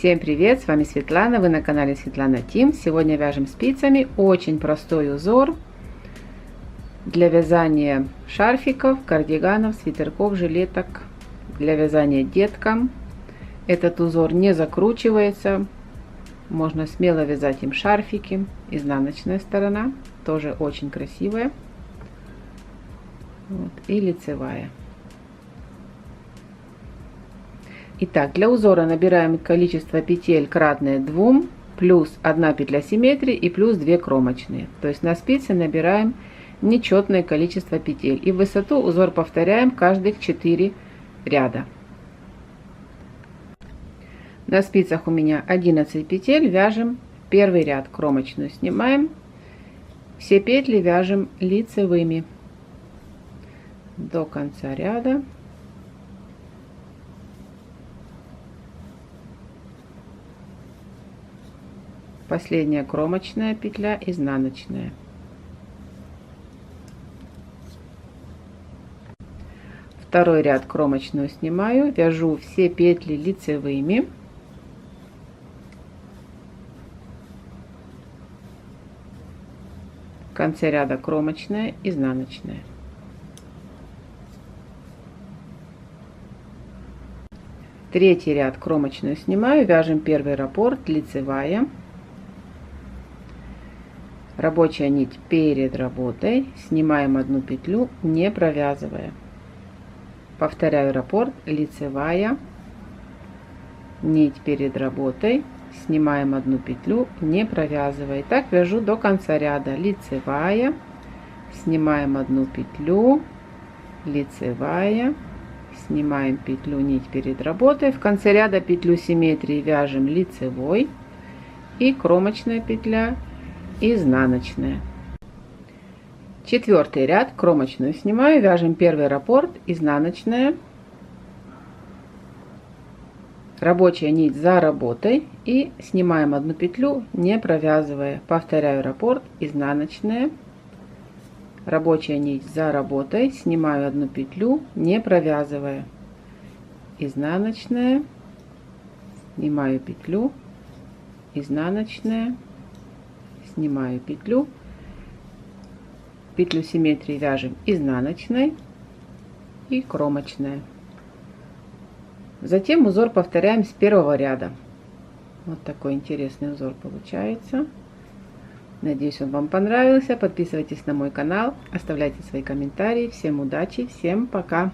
Всем привет, с вами Светлана, вы на канале Светлана Тим. Сегодня вяжем спицами очень простой узор для вязания шарфиков, кардиганов, свитерков, жилеток, для вязания деткам. Этот узор не закручивается, можно смело вязать им шарфики. Изнаночная сторона тоже очень красивая, вот, и лицевая. Итак, для узора набираем количество петель кратное 2, плюс 1 петля симметрии и плюс 2 кромочные. То есть на спице набираем нечетное количество петель. И в высоту узор повторяем каждых 4 ряда. На спицах у меня 11 петель, вяжем первый ряд, кромочную снимаем. Все петли вяжем лицевыми до конца ряда. Последняя кромочная петля, изнаночная. Второй ряд кромочную снимаю, вяжу все петли лицевыми. В конце ряда кромочная, изнаночная. Третий ряд кромочную снимаю, вяжем первый раппорт, лицевая. Рабочая нить перед работой, снимаем 1 петлю, не провязывая. Повторяю раппорт, лицевая, нить перед работой, снимаем 1 петлю, не провязывая. И так вяжу до конца ряда. Лицевая, снимаем 1 петлю, лицевая, снимаем петлю, нить перед работой. В конце ряда петлю симметрии вяжем лицевой и кромочная петля, изнаночная. Четвертый ряд кромочную снимаю, вяжем первый раппорт, изнаночная, рабочая нить за работой и снимаем 1 петлю, не провязывая. Повторяю раппорт, изнаночная, рабочая нить за работой, снимаю 1 петлю, не провязывая, изнаночная, снимаю петлю, изнаночная, снимаю петлю, петлю симметрии вяжем изнаночной и кромочная. Затем узор повторяем с первого ряда. Вот такой интересный узор получается. Надеюсь, он вам понравился. Подписывайтесь на мой канал, оставляйте свои комментарии. Всем удачи, всем пока!